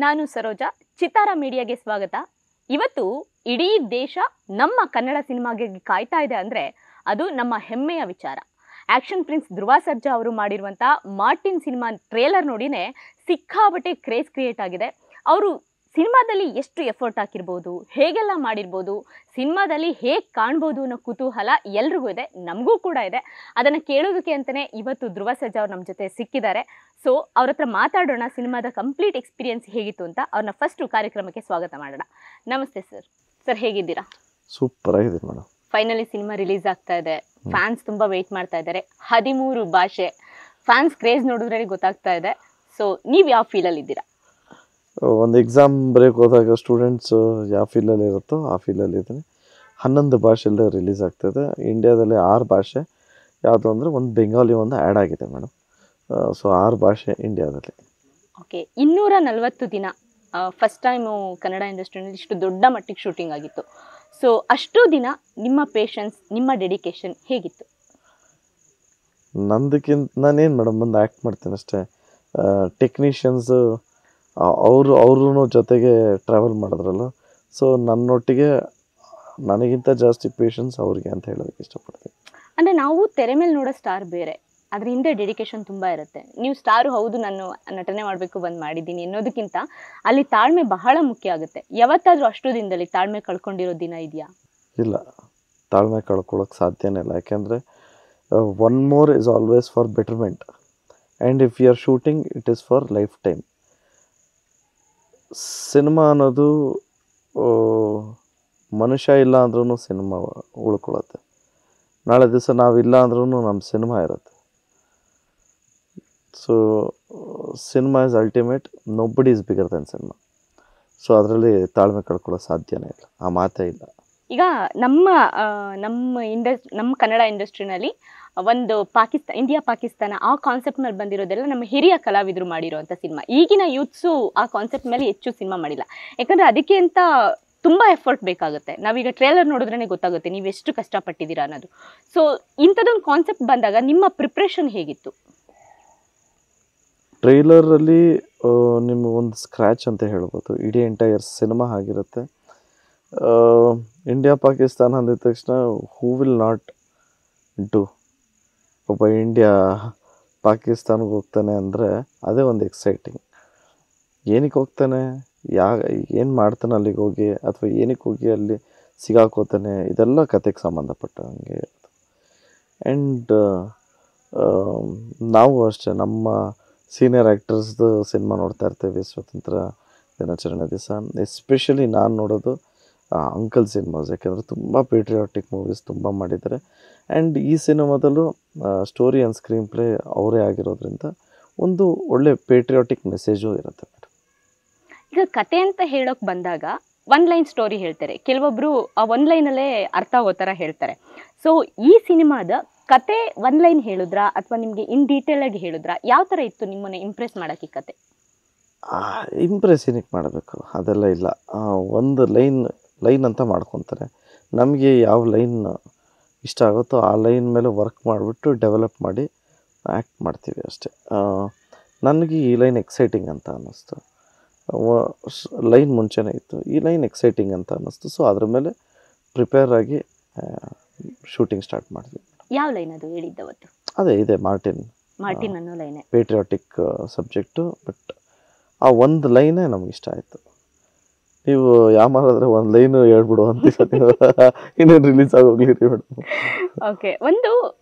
ನಾನು ಸರೋಜಾ, ಚಿತ್ತಾರ ಮೀಡಿಯಾಗೆ ಸ್ವಾಗತ. ಇವತ್ತು ಇಡೀ ದೇಶ ನಮ್ಮ ಕನ್ನಡ ಸಿನಿಮಾಗೆ ಕಾಯ್ತಾ ಇದೆ ಅಂದ್ರೆ ಅದು ನಮ್ಮ ಹೆಮ್ಮೆಯ ವಿಚಾರ. ಆಕ್ಷನ್ ಪ್ರಿನ್ಸ್ ಧ್ರುವ ಸರ್ಜಾ ಅವರು ಮಾಡಿರುವಂತ ಮಾರ್ಟಿನ್ ಸಿನಿಮಾ ಟ್ರೇಲರ್ ನೋಡಿನೇ ಸಿಕ್ಕಾಬಟ್ಟೆ ಕ್ರೇಜ್ ಕ್ರಿಯೇಟ್ ಆಗಿದೆ. ಅವರು ಸಿನಿಮಾದಲ್ಲಿ ಎಷ್ಟು ಎಫರ್ಟ್ ಹಾಕಿರ್ಬೋದು, ಹೇಗೆಲ್ಲ ಮಾಡಿರ್ಬೋದು, ಸಿನಿಮಾದಲ್ಲಿ ಹೇಗೆ ಕಾಣ್ಬೋದು ಅನ್ನೋ ಕುತೂಹಲ ಎಲ್ರಿಗೂ ಇದೆ, ನಮಗೂ ಕೂಡ ಇದೆ. ಅದನ್ನು ಕೇಳೋದಕ್ಕೆ ಅಂತಲೇ ಇವತ್ತು ಧ್ರುವ ಸರ್ಜಾ ಅವ್ರು ನಮ್ಮ ಜೊತೆ ಸಿಕ್ಕಿದ್ದಾರೆ. ಸೊ ಅವ್ರ ಹತ್ರ ಮಾತಾಡೋಣ, ಸಿನಿಮಾದ ಕಂಪ್ಲೀಟ್ ಎಕ್ಸ್ಪೀರಿಯನ್ಸ್ ಹೇಗಿತ್ತು ಅಂತ. ಅವ್ರನ್ನ ಫಸ್ಟು ಕಾರ್ಯಕ್ರಮಕ್ಕೆ ಸ್ವಾಗತ ಮಾಡೋಣ. ನಮಸ್ತೆ ಸರ್. ಸರ್ ಹೇಗಿದ್ದೀರಾ? ಸೂಪರ್ ಆಗಿದೆ ಮೇಡಮ್. ಫೈನಲಿ ಸಿನಿಮಾ ರಿಲೀಸ್ ಆಗ್ತಾ ಇದೆ, ಫ್ಯಾನ್ಸ್ ತುಂಬ ವೆಯ್ಟ್ ಮಾಡ್ತಾ ಇದ್ದಾರೆ. 13 ಭಾಷೆ ಫ್ಯಾನ್ಸ್ ಕ್ರೇಜ್ ನೋಡಿದ್ರೆ ಗೊತ್ತಾಗ್ತಾ ಇದೆ. ಸೊ ನೀವು ಯಾವ ಫೀಲಲ್ಲಿ ಇದ್ದೀರಾ? ಒಂದು ಎಕ್ಸಾಮ್ ಬರೆಯೋಕೆ ಹೋದಾಗ ಸ್ಟೂಡೆಂಟ್ಸ್ ಯಾವ ಫೀಲ್ಡಲ್ಲಿ ಇರುತ್ತೋ ಆ ಫೀಲ್ಡಲ್ಲಿ ಇದ್ದೀನಿ. 11 ಭಾಷೆಯಲ್ಲೇ ರಿಲೀಸ್ ಆಗ್ತಾಯಿದೆ. ಇಂಡಿಯಾದಲ್ಲಿ 6 ಭಾಷೆ, ಯಾವುದು ಅಂದರೆ ಒಂದು ಬೆಂಗಾಲಿ ಒಂದು ಆ್ಯಡ್ ಆಗಿದೆ ಮೇಡಮ್. ಸೊ 6 ಭಾಷೆ ಇಂಡಿಯಾದಲ್ಲಿ. ಓಕೆ, 240 ದಿನ ಫಸ್ಟ್ ಟೈಮು ಕನ್ನಡ ಇಂಡಸ್ಟ್ರಿನಲ್ಲಿ ಇಷ್ಟು ದೊಡ್ಡ ಮಟ್ಟಿಗೆ ಶೂಟಿಂಗ್ ಆಗಿತ್ತು. ಸೊ ಅಷ್ಟು ದಿನ ನಿಮ್ಮ ಪೇಷನ್ಸ್, ನಿಮ್ಮ ಡೆಡಿಕೇಶನ್ ಹೇಗಿತ್ತು? ನಂದಕ್ಕಿಂತ ನಾನೇನು ಮೇಡಮ್ ಬಂದು ಆ್ಯಕ್ಟ್ ಮಾಡ್ತೀನಿ ಅಷ್ಟೇ. ಟೆಕ್ನಿಷಿಯನ್ಸು ಅವ್ರೂ ಜೊತೆಗೆ ಟ್ರಾವೆಲ್ ಮಾಡಿದ್ರಲ್ಲ, ಸೊ ನನ್ನೊಟ್ಟಿಗೆ ನನಗಿಂತ ಜಾಸ್ತಿ ಪೇಷನ್ಸ್ ಅವ್ರಿಗೆ ಅಂತ ಹೇಳೋದಕ್ಕೆ ಇಷ್ಟಪಡ್ತೀನಿ. ಅಂದರೆ ನಾವು ತೆರೆ ಮೇಲೆ ನೋಡೋ ಸ್ಟಾರ್ ಬೇರೆ, ಅದ್ರ ಹಿಂದೆ ಡೆಡಿಕೇಶನ್ ತುಂಬ ಇರುತ್ತೆ. ನೀವು ಸ್ಟಾರು ಹೌದು, ನಾನು ನಟನೆ ಮಾಡಬೇಕು ಬಂದು ಮಾಡಿದ್ದೀನಿ ಅನ್ನೋದಕ್ಕಿಂತ ಅಲ್ಲಿ ತಾಳ್ಮೆ ಬಹಳ ಮುಖ್ಯ ಆಗುತ್ತೆ. ಯಾವತ್ತಾದರೂ ಅಷ್ಟು ದಿನದಲ್ಲಿ ತಾಳ್ಮೆ ಕಳ್ಕೊಂಡಿರೋ ದಿನ ಇದೆಯಾ? ಇಲ್ಲ, ತಾಳ್ಮೆ ಕಳ್ಕೊಳ್ಳೋಕೆ ಸಾಧ್ಯನೇ ಇಲ್ಲ. ಯಾಕೆಂದರೆ one more is always for betterment and if you are shooting it is for lifetime. Cinema ಅನ್ನೋದು ಮನುಷ್ಯ ಇಲ್ಲ ಅಂದ್ರೂ ಸಿನಿಮಾ ಉಳ್ಕೊಳ್ಳುತ್ತೆ. ನಾಳೆ ದಿವಸ ನಾವಿಲ್ಲ ಅಂದ್ರೂ ನಮ್ಮ ಸಿನಿಮಾ ಇರುತ್ತೆ. So cinema is ultimate, nobody is bigger then cinema. So ಅದರಲ್ಲಿ ತಾಳ್ಮೆ ಕಳ್ಕೊಳ್ಳೋ ಸಾಧ್ಯನೇ ಇಲ್ಲ, ಆ ಮಾತೇ ಇಲ್ಲ. ಈಗ ನಮ್ಮ ಕನ್ನಡ ಇಂಡಸ್ಟ್ರಿನಲ್ಲಿ ಒಂದು ಇಂಡಿಯಾ ಪಾಕಿಸ್ತಾನ ಆ ಕಾನ್ಸೆಪ್ಟ್ ಮೇಲೆ ಬಂದಿರೋದೆಲ್ಲ ನಮ್ಮ ಹಿರಿಯ ಕಲಾವಿದರು ಮಾಡಿರೋಂಥ ಸಿನಿಮಾ. ಈಗಿನ ಯೂತ್ಸು ಆ ಕಾನ್ಸೆಪ್ಟ್ ಮೇಲೆ ಹೆಚ್ಚು ಸಿನಿಮಾ ಮಾಡಿಲ್ಲ, ಯಾಕಂದರೆ ಅದಕ್ಕೆ ಅಂತ ತುಂಬ ಎಫರ್ಟ್ ಬೇಕಾಗುತ್ತೆ. ನಾವೀಗ ಟ್ರೇಲರ್ ನೋಡಿದ್ರೇ ಗೊತ್ತಾಗುತ್ತೆ ನೀವು ಎಷ್ಟು ಕಷ್ಟಪಟ್ಟಿದ್ದೀರಾ ಅನ್ನೋದು. ಸೊ ಇಂಥದ್ದೊಂದು ಕಾನ್ಸೆಪ್ಟ್ ಬಂದಾಗ ನಿಮ್ಮ ಪ್ರಿಪ್ರೇಷನ್ ಹೇಗಿತ್ತು? ಟ್ರೈಲರಲ್ಲಿ ನಿಮಗೆ ಒಂದು ಸ್ಕ್ರ್ಯಾಚ್ ಅಂತ ಹೇಳ್ಬೋದು. ಇಡೀ ಎಂಟೈರ್ ಸಿನಿಮಾ ಆಗಿರುತ್ತೆ. ಇಂಡಿಯಾ ಪಾಕಿಸ್ತಾನ ಅಂದಿದ ತಕ್ಷಣ ಹೂ ವಿಲ್ ನಾಟ್ ಡು, ಒಬ್ಬ ಇಂಡಿಯಾ ಪಾಕಿಸ್ತಾನಿಗೆ ಹೋಗ್ತಾನೆ ಅಂದರೆ ಅದೇ ಒಂದು ಎಕ್ಸೈಟಿಂಗ್. ಏನಕ್ಕೆ ಹೋಗ್ತಾನೆ, ಏನು ಮಾಡ್ತಾನೆ ಅಲ್ಲಿಗೆ ಹೋಗಿ, ಅಥವಾ ಏನಕ್ಕೆ ಹೋಗಿ ಅಲ್ಲಿ ಸಿಗಾಕೋತಾನೆ, ಇದೆಲ್ಲ ಕತೆಗೆ ಸಂಬಂಧಪಟ್ಟಂಗೆ. ಆ್ಯಂಡ್ ನಾವು ಅಷ್ಟೇ ನಮ್ಮ ಸೀನಿಯರ್ ಆ್ಯಕ್ಟರ್ಸ್ದು ಸಿನಿಮಾ ನೋಡ್ತಾ ಇರ್ತೀವಿ ಸ್ವಾತಂತ್ರ್ಯ ದಿನಾಚರಣೆ ದಿವಸ. ಎಸ್ಪೆಷಲಿ ನಾನು ನೋಡೋದು ಅಂಕಲ್ ಸಿನಿಮಾಸ್, ಯಾಕೆಂದರೆ ತುಂಬ ಪೇಟ್ರಿಯಾಟಿಕ್ ಮೂವೀಸ್ ತುಂಬ ಮಾಡಿದ್ದಾರೆ. ಆ್ಯಂಡ್ ಈ ಸಿನಿಮಾದಲ್ಲೂ ಸ್ಟೋರಿ ಆ್ಯಂಡ್ ಸ್ಕ್ರೀನ್ ಪ್ಲೇ ಅವರೇ ಆಗಿರೋದ್ರಿಂದ ಒಂದು ಒಳ್ಳೆ ಪೇಟ್ರಿಯಾಟಿಕ್ ಮೆಸೇಜು ಇರುತ್ತೆ ಮೇಡಮ್. ಈಗ ಕತೆ ಅಂತ ಹೇಳೋಕೆ ಬಂದಾಗ ಒನ್ ಲೈನ್ ಸ್ಟೋರಿ ಹೇಳ್ತಾರೆ, ಕೆಲವೊಬ್ಬರು ಆ ಒನ್ ಲೈನಲ್ಲೇ ಅರ್ಥ ಆಗೋ ಥರ ಹೇಳ್ತಾರೆ. ಸೊ ಈ ಸಿನಿಮಾದ ಕತೆ ಒನ್ ಲೈನ್ ಹೇಳಿದ್ರಾ ಅಥವಾ ನಿಮಗೆ ಇನ್ ಡೀಟೇಲ್ ಆಗಿ ಹೇಳಿದ್ರಾ? ಯಾವ ಥರ ಇತ್ತು ನಿಮ್ಮನ್ನು ಇಂಪ್ರೆಸ್ ಮಾಡೋಕ್ಕೆ ಕತೆ? ಇಂಪ್ರೆಸ್ ಏನಕ್ಕೆ ಮಾಡಬೇಕು, ಅದೆಲ್ಲ ಇಲ್ಲ. ಒಂದು ಲೈನ್ ಅಂತ ಮಾಡ್ಕೊತಾರೆ. ನಮಗೆ ಯಾವ ಲೈನ್ ಇಷ್ಟ ಆಗುತ್ತೋ ಆ ಲೈನ್ ಮೇಲೆ ವರ್ಕ್ ಮಾಡಿಬಿಟ್ಟು ಡೆವಲಪ್ ಮಾಡಿ ಆ್ಯಕ್ಟ್ ಮಾಡ್ತೀವಿ ಅಷ್ಟೇ. ನನಗೆ ಈ ಲೈನ್ ಎಕ್ಸೈಟಿಂಗ್ ಅಂತ ಅನ್ನಿಸ್ತು. ಲೈನ್ ಮುಂಚೆನೇ ಇತ್ತು, ಈ ಲೈನ್ ಎಕ್ಸೈಟಿಂಗ್ ಅಂತ ಅನ್ನಿಸ್ತು. ಸೊ ಅದ್ರ ಮೇಲೆ ಪ್ರಿಪೇರ್ ಆಗಿ ಶೂಟಿಂಗ್ ಸ್ಟಾರ್ಟ್ ಮಾಡಿದ್ವಿ. ಯಾವ ಲೈನ್ ಅದು ಹೇಳಿದ್ದವತ್ತು? ಅದೇ ಇದೆ ಮಾರ್ಟಿನ್ ಅನ್ನೋ ಲೈನೇ, ಪೇಟ್ರಿಯಾಟಿಕ್ ಸಬ್ಜೆಕ್ಟು. ಬಟ್ ಆ ಒಂದು ಲೈನೇ ನಮ್ಗೆ ಇಷ್ಟ ಆಯಿತು. ನೀವು ಯಾವ ಮಾಡಿದ್ರೆ ಒಂದು ಲೈನು ಹೇಳ್ಬಿಡು ಅಂತ ಇನ್ನೇನು ರಿಲೀಸ್ ಆಗೋಗ್ಲಿ ಮೇಡಮ್. ಓಕೆ, ಒಂದು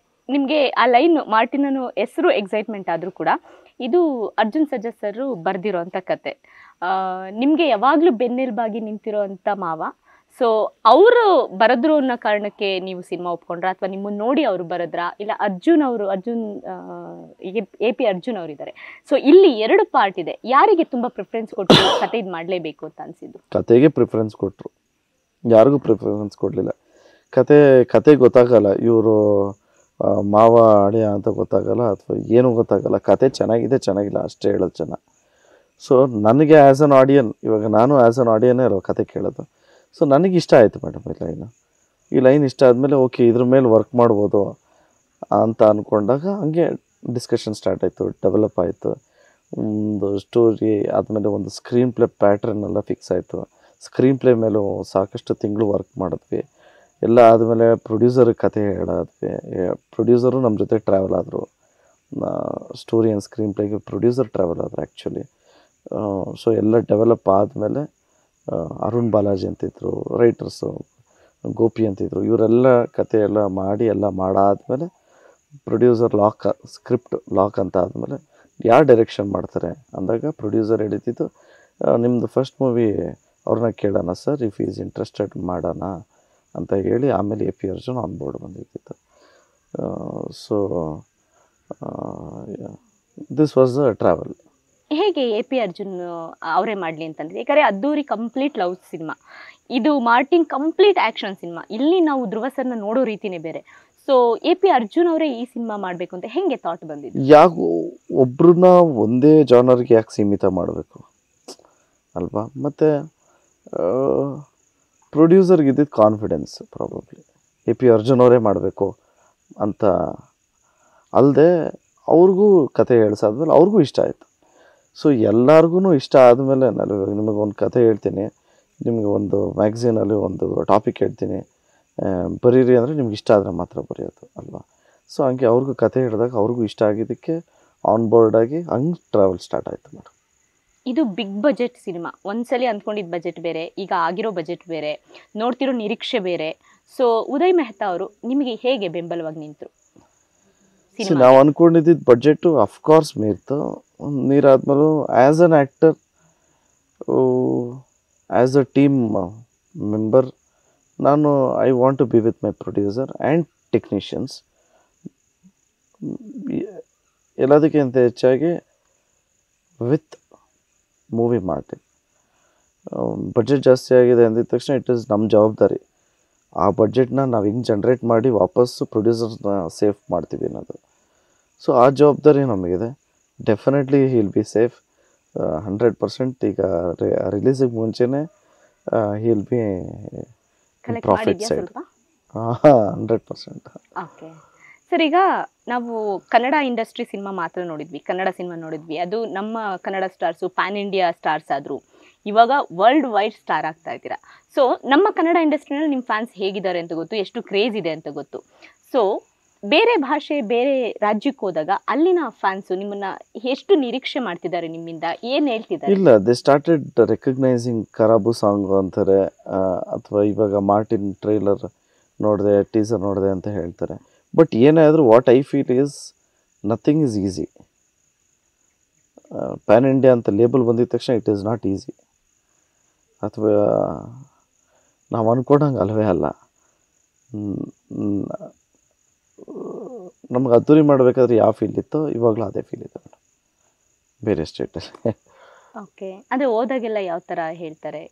ನಿಮಗೆ ಆ ಲೈನ್ ಮಾರ್ಟಿನ್ ಅನ್ನೋ ಹೆಸರು ಎಕ್ಸೈಟ್ಮೆಂಟ್ ಆದರೂ ಕೂಡ ಇದು ಅರ್ಜುನ್ ಸರ್ಜಾ ಸರ್ ಬರೆದಿರೋ ಅಂಥ ಕತೆ. ನಿಮಗೆ ಯಾವಾಗಲೂ ಬೆನ್ನೆಲುಬಾಗಿ ನಿಂತಿರೋ ಅಂಥ ಮಾವ. ಸೊ ಅವರು ಬರೆದ್ರು ಅನ್ನೋ ಕಾರಣಕ್ಕೆ ನೀವು ಸಿನಿಮಾ ಒಪ್ಕೊಂಡ್ರಾ ಅಥವಾ ನಿಮ್ಮನ್ನು ನೋಡಿ ಅವರು ಬರೆದ್ರಾ? ಇಲ್ಲ ಅರ್ಜುನ್ AP ಅರ್ಜುನ್ ಅವರಿದ್ದಾರೆ. ಸೊ ಇಲ್ಲಿ 2 ಪಾರ್ಟ್ ಇದೆ, ಯಾರಿಗೆ ತುಂಬ ಪ್ರಿಫರೆನ್ಸ್ ಕೊಟ್ಟರು ಕತೆ ಇದು ಮಾಡಲೇಬೇಕು ಅಂತ ಅನಿಸಿದ್ದು? ಕತೆಗೆ ಪ್ರಿಫರೆನ್ಸ್ ಕೊಟ್ಟರು, ಯಾರಿಗೂ ಪ್ರಿಫರೆನ್ಸ್ ಕೊಡಲಿಲ್ಲ. ಕತೆ ಗೊತ್ತಾಗಲ್ಲ, ಇವರು ಮಾವ ಅಳಿಯ ಅಂತ ಗೊತ್ತಾಗಲ್ಲ ಅಥವಾ ಏನೂ ಗೊತ್ತಾಗಲ್ಲ. ಕತೆ ಚೆನ್ನಾಗಿಲ್ಲ ಅಷ್ಟೇ ಹೇಳೋದು ಜನ. ಸೊ ನನಗೆ ಆ್ಯಸ್ ಅನ್ ಆಡಿಯನ್, ಇವಾಗ ನಾನು ಆ್ಯಸ್ ಅನ್ ಆಡಿಯನ್ನೇ ಇರೋ ಕತೆ ಕೇಳೋದು. ಸೊ ನನಗೆ ಇಷ್ಟ ಆಯಿತು ಮೇಡಮ್ ಈ ಲೈನ್ ಇಷ್ಟ ಆದಮೇಲೆ ಓಕೆ ಇದ್ರ ಮೇಲೆ ವರ್ಕ್ ಮಾಡ್ಬೋದು ಅಂತ ಅಂದ್ಕೊಂಡಾಗ ಹಂಗೆ ಡಿಸ್ಕಷನ್ ಸ್ಟಾರ್ಟ್ ಆಯಿತು, ಡೆವಲಪ್ ಆಯಿತು. ಒಂದು ಸ್ಟೋರಿ ಆದಮೇಲೆ ಒಂದು ಸ್ಕ್ರೀನ್ ಪ್ಲೇ ಪ್ಯಾಟ್ರನ್ ಎಲ್ಲ ಫಿಕ್ಸ್ ಆಯಿತು. ಸ್ಕ್ರೀನ್ ಪ್ಲೇ ಮೇಲೂ ಸಾಕಷ್ಟು ತಿಂಗಳು ವರ್ಕ್ ಮಾಡಿದ್ವಿ. ಎಲ್ಲ ಆದಮೇಲೆ ಪ್ರೊಡ್ಯೂಸರ್ ಕತೆ ಹೇಳಾದ್ವಿ. ಪ್ರೊಡ್ಯೂಸರು ನಮ್ಮ ಜೊತೆ ಟ್ರಾವೆಲ್ ಆದರು. ಸ್ಟೋರಿ ಆ್ಯಂಡ್ ಸ್ಕ್ರೀನ್ ಪ್ಲೇಗೆ ಪ್ರೊಡ್ಯೂಸರ್ ಟ್ರಾವೆಲ್ ಆದರು ಆ್ಯಕ್ಚುಲಿ. ಸೊ ಎಲ್ಲ ಡೆವಲಪ್ ಆದಮೇಲೆ ಅರುಣ್ ಬಾಲಾಜಿ ಅಂತಿದ್ರು, ರೈಟರ್ಸು ಗೋಪಿ ಅಂತಿದ್ರು, ಇವರೆಲ್ಲ ಕತೆ ಎಲ್ಲ ಮಾಡಿ ಎಲ್ಲ ಮಾಡಾದ್ಮೇಲೆ ಪ್ರೊಡ್ಯೂಸರ್ ಸ್ಕ್ರಿಪ್ಟ್ ಲಾಕ್ ಅಂತ ಆದಮೇಲೆ ಯಾರು ಡೈರೆಕ್ಷನ್ ಮಾಡ್ತಾರೆ ಅಂದಾಗ ಪ್ರೊಡ್ಯೂಸರ್ ಹೇಳಿದ್ದು, ನಿಮ್ಮದು ಫಸ್ಟ್ ಮೂವಿ ಅವ್ರನ್ನ ಕೇಳೋಣ ಸರ್, ಇಫ್ ಈಸ್ ಇಂಟ್ರೆಸ್ಟೆಡ್ ಮಾಡೋಣ ಅಂತ ಹೇಳಿ ಆಮೇಲೆ AP ಅರ್ಜುನ್ ಆನ್ ಬೋರ್ಡ್ ಬಂದಿತ್ತು. So this was the travel. ಹೇಗೆ AP ಅರ್ಜುನ್ ಅವರೇ ಮಾಡಲಿ ಅಂತಂದ್ರೆ, ಯಾಕಂದರೆ ಅದ್ದೂರಿ ಕಂಪ್ಲೀಟ್ ಲವ್ ಸಿನಿಮಾ, ಇದು ಮಾರ್ಟಿನ್ ಕಂಪ್ಲೀಟ್ ಆ್ಯಕ್ಷನ್ ಸಿನಿಮಾ. ಇಲ್ಲಿ ನಾವು ಧ್ರುವ ಸರ್ನ ನೋಡೋ ರೀತಿನೇ ಬೇರೆ. ಸೊ AP ಅರ್ಜುನ್ ಅವರೇ ಈ ಸಿನಿಮಾ ಮಾಡಬೇಕು ಅಂತ ಹೆಂಗೆ ಥಾಟ್ ಬಂದಿದ್ದು? ಯಾಕೆ ಒಬ್ರನ್ನ ಒಂದೇ ಜಾನರ್ಗೆ ಯಾಕೆ ಸೀಮಿತ ಮಾಡಬೇಕು ಅಲ್ವಾ? ಮತ್ತು ಪ್ರೊಡ್ಯೂಸರ್ಗೆ ಇದ್ದಿದ್ದು ಕಾನ್ಫಿಡೆನ್ಸ್ ಪ್ರಾಬಬ್ಲಿ AP ಅರ್ಜುನ್ ಅವರೇ ಮಾಡಬೇಕು ಅಂತ. ಅಲ್ಲದೆ ಅವ್ರಿಗೂ ಕತೆ ಹೇಳ್ಸಾದ್ಮೇಲೆ ಅವ್ರಿಗೂ ಇಷ್ಟ ಆಯಿತು. ಸೊ ಎಲ್ಲರಿಗೂ ಇಷ್ಟ ಆದಮೇಲೆ ನಾನು ನಿಮಗೆ ಒಂದು ಕತೆ ಹೇಳ್ತೀನಿ, ನಿಮಗೆ ಒಂದು ಮ್ಯಾಗ್ಝೀನಲ್ಲಿ ಒಂದು ಟಾಪಿಕ್ ಹೇಳ್ತೀನಿ, ಬರೀರಿ ಅಂದರೆ ನಿಮ್ಗೆ ಇಷ್ಟ ಆದರೆ ಮಾತ್ರ ಬರೆಯೋದು ಅಲ್ವಾ? ಸೊ ಹಂಗೆ ಅವ್ರಿಗೂ ಕತೆ ಹೇಳಿದಾಗ ಅವ್ರಿಗೂ ಇಷ್ಟ ಆಗಿದ್ದಕ್ಕೆ ಆನ್ ಬೋರ್ಡ್ ಆಗಿ ಹಂಗೆ ಟ್ರಾವೆಲ್ ಸ್ಟಾರ್ಟ್ ಆಯಿತು ಮೇಡಮ್. ಇದು ಬಿಗ್ ಬಜೆಟ್ ಸಿನಿಮಾ. ಒಂದ್ಸಲಿ ಅಂದ್ಕೊಂಡಿದ್ದ ಬಜೆಟ್ ಬೇರೆ, ಈಗ ಆಗಿರೋ ಬಜೆಟ್ ಬೇರೆ, ನೋಡ್ತಿರೋ ನಿರೀಕ್ಷೆ ಬೇರೆ. ಸೊ ಉದಯ್ ಮೆಹ್ತಾ ಅವರು ನಿಮಗೆ ಹೇಗೆ ಬೆಂಬಲವಾಗಿ ನಿಂತರು? ನಾವು ಅಂದ್ಕೊಂಡಿದ್ದು ಬಡ್ಜೆಟು ಅಫ್ಕೋರ್ಸ್ ನೀರಾದ್ಮೇಲೂ as an actor, as a team member, ನಾನು I want to be with my producer and technicians. ಎಲ್ಲದಕ್ಕಿಂತ ಹೆಚ್ಚಾಗಿ ವಿತ್ ಮೂವಿ ಮಾಡ್ತೀವಿ. ಬಡ್ಜೆಟ್ ಜಾಸ್ತಿ ಆಗಿದೆ ಅಂದಿದ ತಕ್ಷಣ ಇಟ್ ಈಸ್ ನಮ್ಮ ಜವಾಬ್ದಾರಿ ಆ ಬಡ್ಜೆಟ್ನ ನಾವು ಹಿಂಗೆ ಜನ್ರೇಟ್ ಮಾಡಿ ವಾಪಸ್ಸು ಪ್ರೊಡ್ಯೂಸರ್ಸ್ನ ಸೇಫ್ ಮಾಡ್ತೀವಿ ಅನ್ನೋದು. ಸೊ ಆ ಜವಾಬ್ದಾರಿ ನಮಗಿದೆ. Definitely heal be safe 100%. ಈಗ ರಿಲೀಸಿಗೆ ಮುಂಚೆನೇ heal B profit side 100%. Okay sir, ಈಗ ನಾವು ಕನ್ನಡ ಇಂಡಸ್ಟ್ರಿ ಸಿನಿಮಾ ಮಾತ್ರ ನೋಡಿದ್ವಿ, ಕನ್ನಡ ಸಿನಿಮಾ ನೋಡಿದ್ವಿ. ಅದು ನಮ್ಮ Kannada stars PAN India stars ಆದರು. ಇವಾಗ ವರ್ಲ್ಡ್ ವೈಡ್ ಸ್ಟಾರ್ ಆಗ್ತಾ ಇದ್ದೀರಾ. ಸೊ ನಮ್ಮ ಕನ್ನಡ ಇಂಡಸ್ಟ್ರಿನಲ್ಲಿ ನಿಮ್ಮ ಫ್ಯಾನ್ಸ್ ಹೇಗಿದ್ದಾರೆ ಅಂತ ಗೊತ್ತು, ಎಷ್ಟು ಕ್ರೇಜ್ ಇದೆ ಅಂತ ಗೊತ್ತು. ಸೊ ಬೇರೆ ಭಾಷೆ, ಬೇರೆ ರಾಜ್ಯಕ್ಕೆ ಹೋದಾಗ ಅಲ್ಲಿನ ಫ್ಯಾನ್ಸು ನಿಮ್ಮನ್ನ ಎಷ್ಟು ನಿರೀಕ್ಷೆ ಮಾಡ್ತಿದ್ದಾರೆ ನಿಮ್ಮಿಂದ, ಏನು ಹೇಳ್ತಿದ್ದಾರೆ? ಇಲ್ಲ, ದೇ ಸ್ಟಾರ್ಟೆಡ್ ರೆಕಗ್ನೈಸಿಂಗ್ ಕರಾಬು ಸಾಂಗ್ ಅಂತಾರೆ, ಅಥವಾ ಇವಾಗ ಮಾರ್ಟಿನ್ ಟ್ರೈಲರ್ ನೋಡಿದೆ, ಟೀಸರ್ ನೋಡಿದೆ ಅಂತ ಹೇಳ್ತಾರೆ. ಬಟ್ ಏನೇ ಆದರೂ what I feel is nothing is easy. PAN India ಅಂತ ಲೇಬಲ್ ಬಂದಿದ ತಕ್ಷಣ ಇಟ್ ಈಸ್ ನಾಟ್ ಈಸಿ. ಅಥವಾ ನಾವು ಅಂದ್ಕೊಂಡಂಗೆ ಅಲ್ಲವೇ ಅಲ್ಲ. ನಮ್ಗೆ ಅದ್ದೂರಿ ಮಾಡಬೇಕಾದ್ರೆ ಯಾವ ಫೀಲ್ ಇತ್ತೋ ಇವಾಗಲೂ ಅದೇ ಫೀಲ್ ಇದೆ ಮೇಡಮ್, ಬೇರೆ ಸ್ಟೇಟಲ್ಲಿ. ಓಕೆ, ಅಂದರೆ ಹೋದಾಗೆಲ್ಲ ಯಾವ ಥರ ಹೇಳ್ತಾರೆ?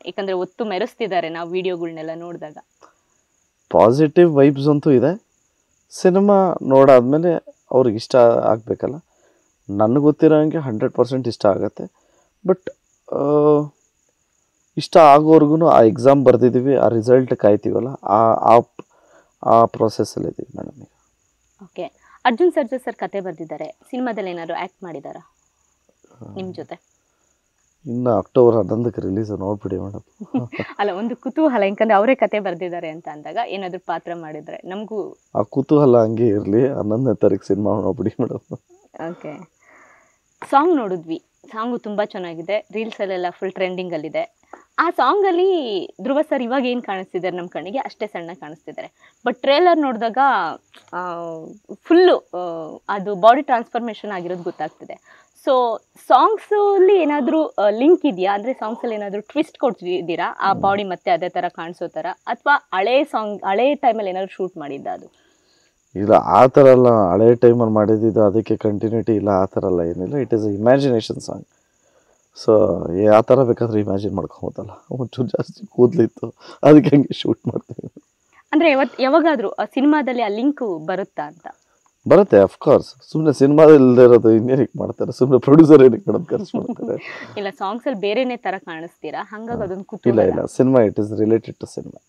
ಯಾಕಂದರೆ ಒತ್ತು ಮೆರೆಸ್ತಿದ್ದಾರೆ ನಾವು ವಿಡಿಯೋಗಳನ್ನೆಲ್ಲ ನೋಡಿದಾಗ. ಪಾಸಿಟಿವ್ ವೈಬ್ಸ್ ಅಂತೂ ಇದೆ. ಸಿನಿಮಾ ನೋಡಾದ್ಮೇಲೆ ಅವ್ರಿಗೆ ಇಷ್ಟ ಆಗಬೇಕಲ್ಲ. ನನಗೆ ಗೊತ್ತಿರೋ ಹಂಗೆ 100% ಇಷ್ಟ ಆಗುತ್ತೆ. ಬಟ್ ಇಷ್ಟ ಆಗೋರ್ಗು ಆ ಎಕ್ಸಾಮ್ ಬರೆದಿದ್ದೀವಿ, ಆ ರಿಸಲ್ಟ್ ಕಾಯ್ತೀವಲ್ಲ, ಆ ಪ್ರೊಸೆಸ್ಸಲ್ಲಿದ್ದೀವಿ ಮೇಡಮ್ ಈಗ. ಓಕೆ, ಅರ್ಜುನ್ ಸರ್ಜಾ ಸರ್ ಕತೆ ಬರೆದಿದ್ದಾರೆ, ಸಿನಿಮಾದಲ್ಲಿ ಏನಾದ್ರು ಆ್ಯಕ್ಟ್ ಮಾಡಿದ್ದಾರಾ ನಿಮ್ಮ ಜೊತೆ? ಇನ್ನು ಅಕ್ಟೋಬರ್ 11ಕ್ಕೆ ರಿಲೀಸ್, ನೋಡ್ಬಿಡಿ ಮೇಡಮ್. ಅಲ್ಲ, ಒಂದು ಕುತೂಹಲ, ಯಾಕಂದ್ರೆ ಅವರೇ ಕತೆ ಬರೆದಿದ್ದಾರೆ ಅಂತ ಅಂದಾಗ ಏನಾದರೂ ಪಾತ್ರ ಮಾಡಿದರೆ ನಮಗೂ ಆ ಕುತೂಹಲ ಹಂಗೆ ಇರಲಿ. 11ನೇ ತಾರೀಕು ಸಿನಿಮಾ ನೋಡ್ಬಿಡಿ ಮೇಡಮ್. ಓಕೆ, ಸಾಂಗ್ ನೋಡಿದ್ವಿ, ಸಾಂಗು ತುಂಬ ಚೆನ್ನಾಗಿದೆ, ರೀಲ್ಸಲ್ಲೆಲ್ಲ ಫುಲ್ ಟ್ರೆಂಡಿಂಗಲ್ಲಿದೆ. ಆ ಸಾಂಗಲ್ಲಿ ಧ್ರುವ ಸರ್ ಇವಾಗ ಏನು ಕಾಣಿಸ್ತಿದ್ದಾರೆ ನಮ್ಮ ಕಣ್ಣಿಗೆ ಅಷ್ಟೇ ಸಣ್ಣ ಕಾಣಿಸ್ತಿದ್ದಾರೆ. ಬಟ್ ಟ್ರೇಲರ್ ನೋಡಿದಾಗ ಫುಲ್ಲು ಅದು ಬಾಡಿ ಟ್ರಾನ್ಸ್ಫಾರ್ಮೇಷನ್ ಆಗಿರೋದು ಗೊತ್ತಾಗ್ತಿದೆ. ಸೊ ಸಾಂಗ್ಸಲ್ಲಿ ಏನಾದರೂ ಲಿಂಕ್ ಇದೆಯಾ? ಅಂದರೆ ಸಾಂಗ್ಸಲ್ಲಿ ಏನಾದರೂ ಟ್ವಿಸ್ಟ್ ಕೊಡ್ತಿದ್ದೀರಾ ಆ ಬಾಡಿ ಮತ್ತೆ ಅದೇ ಥರ ಕಾಣಿಸೋ ಥರ, ಅಥವಾ ಹಳೆ ಟೈಮಲ್ಲಿ ಏನಾದರೂ ಶೂಟ್ ಮಾಡಿದ್ದ ಅದು? ಇಲ್ಲ, ಆ ಥರ ಎಲ್ಲ ಹಳೆ ಟೈಮಲ್ಲಿ ಮಾಡಿದ್ದು, ಅದಕ್ಕೆ ಕಂಟಿನ್ಯೂಟಿ ಇಲ್ಲ, ಆ ಥರ ಎಲ್ಲ ಏನಿಲ್ಲ. It is imagination song. So ಯಾವ ಥರ ಬೇಕಾದರೂ ಇಮ್ಯಾಜಿನ್ ಮಾಡ್ಕೊಬೋದಲ್ಲ. ಒಂಚೂರು ಜಾಸ್ತಿ ಕೂದಲಿತ್ತು, ಅದಕ್ಕೆ ಹಂಗೆ ಶೂಟ್ ಮಾಡ್ತೀವಿ. ಅಂದರೆ ಯಾವಾಗಾದರೂ ಸಿನಿಮಾದಲ್ಲಿ ಆ ಲಿಂಕು ಬರುತ್ತಾ ಅಂತ? ಬರುತ್ತೆ, ಅಫ್ಕೋರ್ಸ್. ಸುಮ್ಮನೆ ಸಿನಿಮಾದಲ್ಲಿ ಇಲ್ಲದೆ ಇರೋದು ಇನ್ನೇನಕ್ಕೆ ಮಾಡ್ತಾರೆ? ಸುಮ್ಮನೆ ಪ್ರೊಡ್ಯೂಸರ್ ಏನಕ್ಕೆ ಮಾಡೋದು, ಖರ್ಚು ಮಾಡ್ತಾರೆ. ಇಲ್ಲ, ಸಾಂಗ್ಸಲ್ಲಿ ಬೇರೆನೇ ಥರ ಕಾಣಿಸ್ತೀರಾ, ಹಂಗಾಗಿ ಅದೊಂದು ಕುತೂಹಲ. ಇಲ್ಲ, cinema it is related to cinema.